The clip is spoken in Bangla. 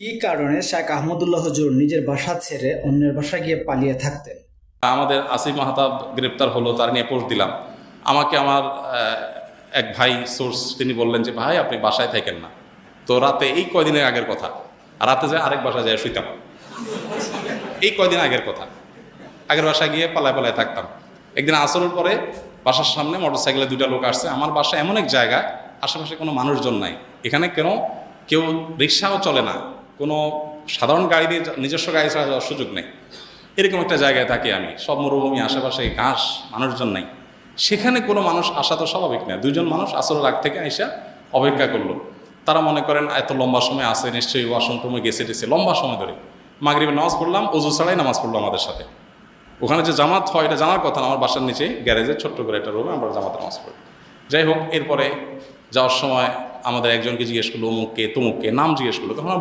কি কারণে শেখ আহমদুল্লাহ হুজুর নিজের বাসা ছেড়ে অন্যের বাসায় গিয়ে পালিয়ে থাকতেন? আমাদের আসিফ মাহতাব গ্রেপ্তার হলো, তার নিয়ে পোস্ট দিলাম। আমাকে আমার এক ভাই সোর্স তিনি বললেন যে ভাই আপনি বাসায় থাকেন না। তো রাতে এই কয়দিনের আগের কথা, রাতে যে আরেক বাসায় যায় শুইতাম, এই কয়দিন আগের কথা। আগের বাসায় গিয়ে পালায় পালায় থাকতাম। একদিন আসরের পরে বাসার সামনে মোটরসাইকেলে দুইটা লোক আসছে। আমার বাসা এমন এক জায়গা, আশেপাশে কোনো মানুষজন নাই, এখানে কেউ রিক্সাও চলে না, কোনো সাধারণ গাড়ি দিয়ে নিজস্ব গাড়ি ছাড়া যাওয়ার সুযোগ নেই। এরকম একটা জায়গায় থাকি আমি, সব মরুভূমি, আশেপাশে ঘাস, মানুষজন নাই। সেখানে কোনো মানুষ আসা তো স্বাভাবিক না। দুইজন মানুষ আসরের আগ থেকে আইসা অপেক্ষা করলো। তারা মনে করেন এত লম্বা সময় আসে, নিশ্চয়ই ওয়াশরুমে গেছে টেছে, লম্বা সময় ধরে। মাগরিবের নামাজ পড়লাম, অজু ছাড়াই নামাজ পড়লো আমাদের সাথে। ওখানে যে জামাত হয় এটা জানার কথা না, আমার বাসার নিচে গ্যারেজে ছোট্ট করে একটা রুমে আমরা জামাতের নামাজ পড়ি। যাই হোক, এরপরে যাওয়ার সময় আমাদের একজনকে জিজ্ঞেস করলো অমুককে তমুককে, নাম জিজ্ঞেস করলো। তখন